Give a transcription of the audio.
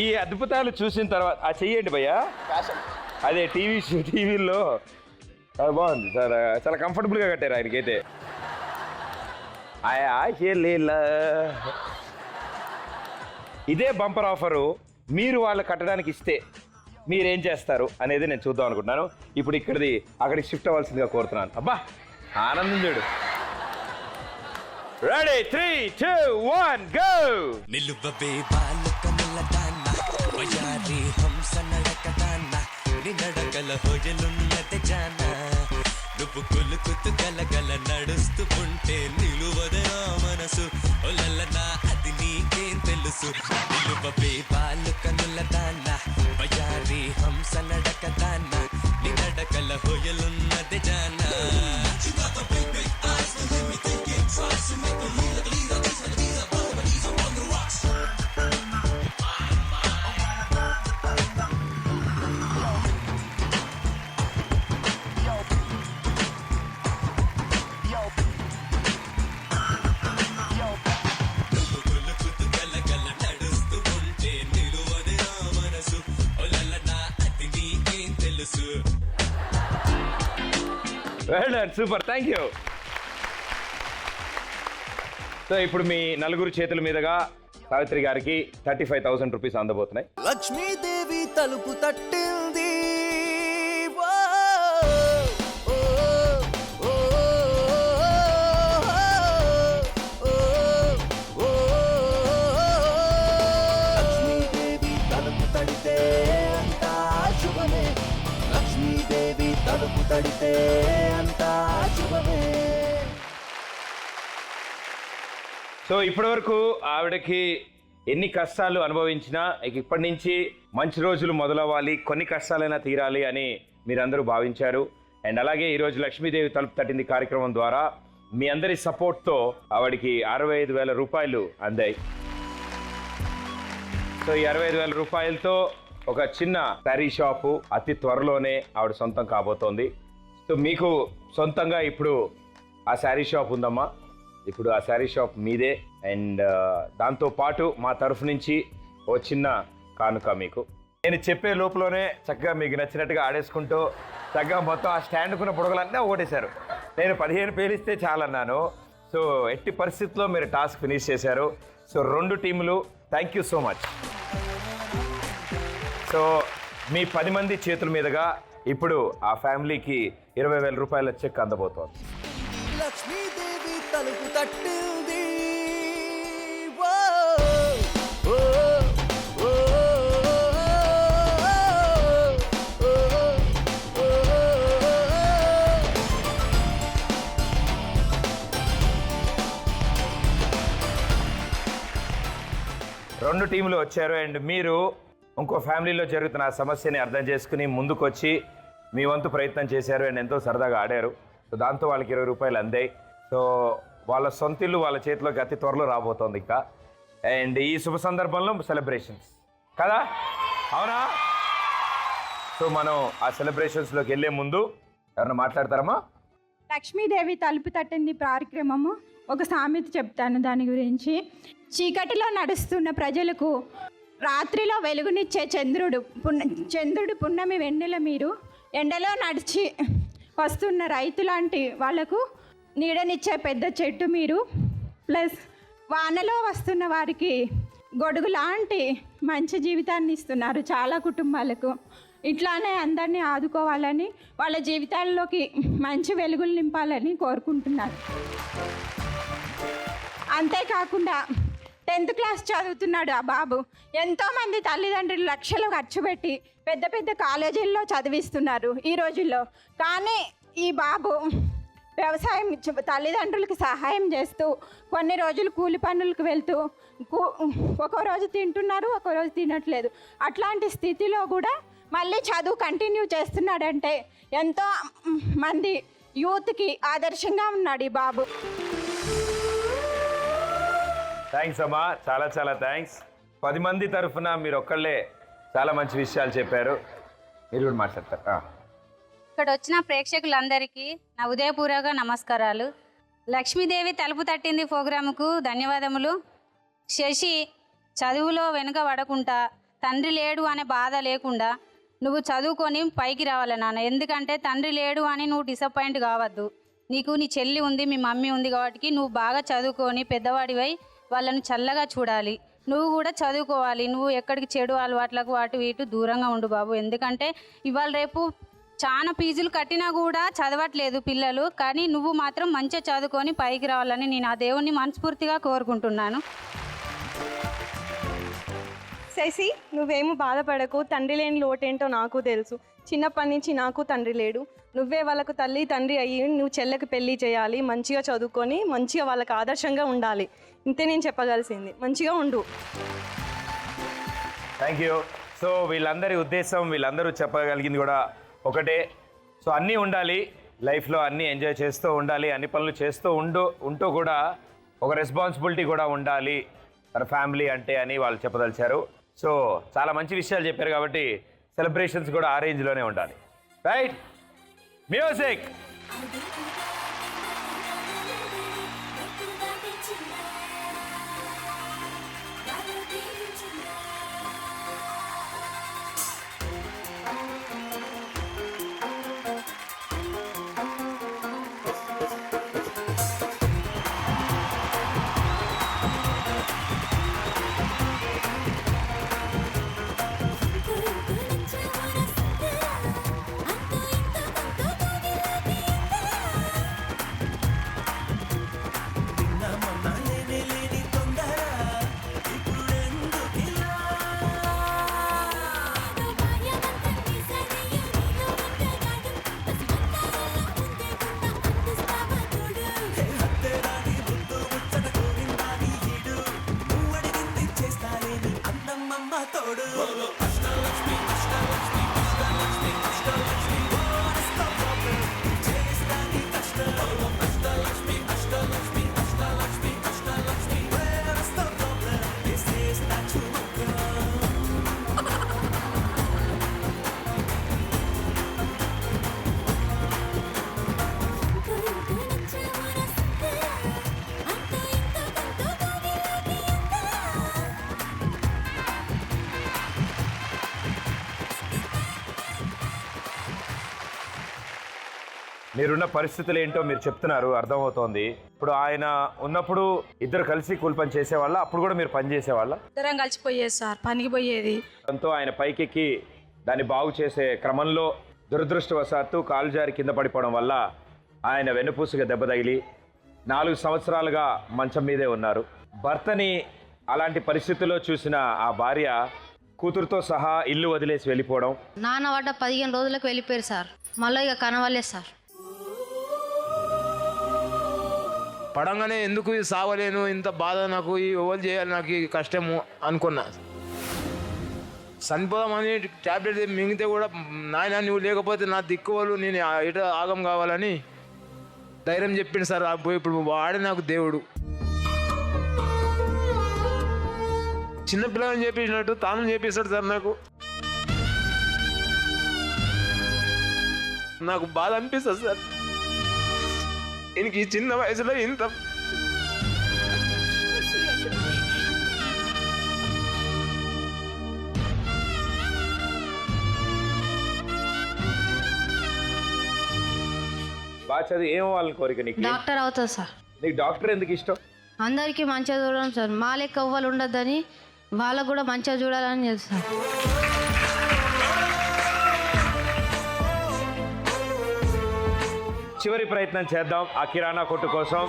ఈ అద్భుతాలు చూసిన తర్వాత చెయ్యండి భయ్యా. అదే టీవీలో చాలా బాగుంది సార్, చాలా కంఫర్టబుల్గా కట్టారు ఆయనకైతే. ఇదే బంపర్ ఆఫరు మీరు వాళ్ళు కట్టడానికి ఇస్తే మీరేం చేస్తారు అనేది నేను చూద్దాం అనుకుంటున్నాను. ఇప్పుడు ఇక్కడిది అక్కడికి షిఫ్ట్ అవ్వాల్సిందిగా కోరుతున్నాను. అబ్బా ఆనందం చూడు. Ready 3, 2, 1 go. నిలువవే బాలకములదాన్న వయారి హంస నడకదాన్న నినడగల హోయలున్నది జాన నువ్వు కులుకుతూ గలగల నడుస్తూ ఉంటే నిలువదే నా మనసు ఒలలనా అది నీకేం తెలుసు. నిలువవే బాలకములదాన్న వయారి హంస నడకదాన్న నినడగల హోయలున్నది జాన. Well done, super, thank you. So ఇప్పుడు మీ నలుగురు చేతుల మీదుగా సావిత్రి గారికి 35,000 రూపీస్ అందబోతున్నాయి. లక్ష్మీదేవి తలుపు తట్టింది లక్ష్మీదేవి తలుపు తడితే అంతా శుభమే. లక్ష్మీదేవి తలుపు తడితే అంతా శుభమే. సో ఇప్పటి వరకు ఆవిడకి ఎన్ని కష్టాలు అనుభవించినా ఇప్పటి నుంచి మంచి రోజులు మొదలవ్వాలి, కొన్ని కష్టాలైనా తీరాలి అని మీరందరూ భావించారు. అండ్ అలాగే ఈరోజు లక్ష్మీదేవి తలుపు తట్టింది కార్యక్రమం ద్వారా మీ అందరి సపోర్ట్తో ఆవిడకి 65,000 రూపాయలు అందాయి. సో ఈ 65,000 రూపాయలతో ఒక చిన్న శారీ షాపు అతి త్వరలోనే ఆవిడ సొంతం కాబోతోంది. సో మీకు సొంతంగా ఇప్పుడు ఆ శారీ షాప్ ఉందమ్మా. ఇప్పుడు ఆ శారీ షాప్ మీదే. అండ్ దాంతో పాటు మా తరఫు నుంచి ఓ చిన్న కానుక మీకు. నేను చెప్పే లోపలనే చక్కగా మీకు నచ్చినట్టుగా ఆడేసుకుంటూ చక్కగా మొత్తం ఆ స్టాండ్కున్న పొడగలన్నీ ఓటేశారు. నేను 15 పేలిస్తే చాలన్నాను. సో ఎట్టి పరిస్థితుల్లో మీరు టాస్క్ ఫినిష్ చేశారు. సో 2 టీములు thank you so much. So మీ 10 మంది చేతుల మీదుగా ఇప్పుడు ఆ ఫ్యామిలీకి 20,000 రూపాయల చెక్ అందబోతోంది. లక్ష్మీదేవి తలుపు తట్టింది రెండు టీములు వచ్చారు. అండ్ మీరు ఇంకో ఫ్యామిలీలో జరుగుతున్న ఆ సమస్యని అర్థం చేసుకుని ముందుకొచ్చి మీ వంతు ప్రయత్నం చేశారు. అండ్ ఎంతో సరదాగా ఆడారు. సో దాంతో వాళ్ళకి 20 రూపాయలు అందాయి. సో వాళ్ళ సొంతిల్లు వాళ్ళ చేతిలోకి అతి త్వరలో రాబోతోంది ఇంకా. అండ్ ఈ శుభ సందర్భంలో సెలబ్రేషన్స్ కదా, అవునా? సో మనం ఆ సెలబ్రేషన్స్లోకి వెళ్ళే ముందు ఎవరన్నా మాట్లాడతారమ్మా? లక్ష్మీదేవి తలుపు తట్టింది కార్యక్రమము ఒక సామెత చెప్తాను దాని గురించి. చీకటిలో నడుస్తున్న ప్రజలకు రాత్రిలో వెలుగునిచ్చే చంద్రుడు పున్నమి వెన్నెల మీరు. ఎండలో నడిచి వస్తున్న రైతు లాంటి వాళ్లకు నీడనిచ్చే పెద్ద చెట్టు మీరు. ప్లస్ వానలో వస్తున్న వారికి గొడుగు లాంటి మంచి జీవితాన్ని ఇస్తున్నారు చాలా కుటుంబాలకు. ఇట్లానే అందరినీ ఆదుకోవాలని, వాళ్ళ జీవితాల్లోకి మంచి వెలుగులు నింపాలని కోరుకుంటున్నాను. అంతేకాకుండా 10th క్లాస్ చదువుతున్నాడు ఆ బాబు. ఎంతోమంది తల్లిదండ్రులు లక్షలు ఖర్చు పెట్టి పెద్ద పెద్ద కాలేజీల్లో చదివిస్తున్నారు ఈ రోజుల్లో. కానీ ఈ బాబు వ్యవసాయం తల్లిదండ్రులకు సహాయం చేస్తూ కొన్ని రోజులు కూలి పనులకు వెళ్తూ ఒక్కో రోజు తింటున్నారు, ఒక్కో రోజు తినట్లేదు. అట్లాంటి స్థితిలో కూడా మళ్ళీ చదువు కంటిన్యూ చేస్తున్నాడంటే ఎంతో మంది యూత్కి ఆదర్శంగా ఉన్నాడు ఈ బాబు. థ్యాంక్స్ అమ్మా, చాలా చాలా థ్యాంక్స్. 10 మంది తరఫున మీరు ఒక్కళ్ళే చాలా మంచి విషయాలు చెప్పారు. మీరు కూడా మాట్లాడతారు. ఇక్కడ వచ్చిన ప్రేక్షకులందరికీ నా ఉదయపూర్వక నమస్కారాలు. లక్ష్మీదేవి తలుపు తట్టింది ప్రోగ్రాముకు ధన్యవాదములు. శశి చదువులో వెనుక పడకుండా తండ్రి లేడు అనే బాధ లేకుండా నువ్వు చదువుకొని పైకి రావాలి నాన్న. ఎందుకంటే తండ్రి లేడు అని నువ్వు డిసప్పాయింట్ కావద్దు. నీకు నీ చెల్లి ఉంది, మీ మమ్మీ ఉంది కాబట్టి నువ్వు బాగా చదువుకొని పెద్దవాడివై వాళ్ళని చల్లగా చూడాలి. నువ్వు కూడా చదువుకోవాలి. నువ్వు ఎక్కడికి చెడు అలవాట్లకు అటు ఇటు దూరంగా ఉండు బాబు. ఎందుకంటే ఇవాళ రేపు చాలా ఫీజులు కట్టినా కూడా చదవట్లేదు పిల్లలు. కానీ నువ్వు మాత్రం మంచిగా చదువుకొని పైకి రావాలని నేను ఆ దేవుణ్ణి మనస్ఫూర్తిగా కోరుకుంటున్నాను. శశి, నువ్వేమో బాధపడకు. తండ్రి లేని లోటేంటో నాకు తెలుసు. చిన్నప్పటి నుంచి నాకు తండ్రి లేడు. నువ్వే వాళ్ళకు తల్లి తండ్రి అయ్యి నువ్వు చెల్లెకి పెళ్ళి చేయాలి. మంచిగా చదువుకొని మంచిగా వాళ్ళకి ఆదర్శంగా ఉండాలి. ఇంతే నేను చెప్పగలిసింది. మంచిగా ఉండు. Thank you. సో వీళ్ళందరి ఉద్దేశం, వీళ్ళందరూ చెప్పగలిగింది కూడా ఒకటే. సో అన్నీ ఉండాలి లైఫ్లో, అన్నీ ఎంజాయ్ చేస్తూ ఉండాలి, అన్ని పనులు చేస్తూ ఉంటూ కూడా ఒక రెస్పాన్సిబిలిటీ కూడా ఉండాలి మన ఫ్యామిలీ అంటే అని వాళ్ళు చెప్పదలిచారు. సో చాలా మంచి విషయాలు చెప్పారు కాబట్టి సెలబ్రేషన్స్ కూడా ఆ రేంజ్లోనే ఉండాలి. Right, music. మీరున్న పరిస్థితులు ఏంటో మీరు చెప్తున్నారు, అర్థమవుతోంది. ఇప్పుడు ఆయన ఉన్నప్పుడు ఇద్దరు కలిసి కూలి పని చేసేవాళ్ళ? అప్పుడు కూడా మీరు పని చేసేవాళ్ళ? ఇద్దరం కలిసిపోయేది సార్, పనికి పోయేది. దాంతో ఆయన పైకెక్కి దాన్ని బాగు చేసే క్రమంలో దురదృష్టవశాత్తు కాలు జారి కింద పడిపోవడం వల్ల ఆయన వెన్నుపూసగా దెబ్బ తగిలి 4 సంవత్సరాలుగా మంచం మీదే ఉన్నారు. భర్తని అలాంటి పరిస్థితుల్లో చూసిన ఆ భార్య కూతురుతో సహా ఇల్లు వదిలేసి వెళ్ళిపోవడం. నాన్న పడ్డ 15 రోజులకు వెళ్ళిపోయారు సార్. మళ్ళీ ఇక కనవలేదు సార్. పడంగానే ఎందుకు సావలేను, ఇంత బాధ నాకు, ఎవరు చేయాలి నాకు ఈ కష్టము అనుకున్నా. చనిపోదామని ట్యాబ్లెట్ మింగితే కూడా నాయన నువ్వు లేకపోతే నా దిక్కువలు, నేను ఇట ఆగం కావాలని ధైర్యం చెప్పింది సార్. ఇప్పుడు వాడే నాకు దేవుడు. చిన్నపిల్లని చేపించినట్టు తాను చేపిస్తాడు సార్. నాకు బాధ అనిపిస్తుంది సార్. ఈయనకి ఈ చిన్న వయసులో ఇంత బాగా చదివి ఏం అవ్వాలని కోరిక నీకు? డాక్టర్ అవుతుంది సార్. నీకు డాక్టర్ ఎందుకు ఇష్టం? అందరికీ మంచిగా చూడడం సార్. మా లెక్క ఎవ్వరు ఉండొద్దని వాళ్ళకు కూడా మంచిగా చూడాలని తెలుసు సార్. చివరి ప్రయత్నం చేద్దాం ఆ కిరాణా కొట్టు కోసం.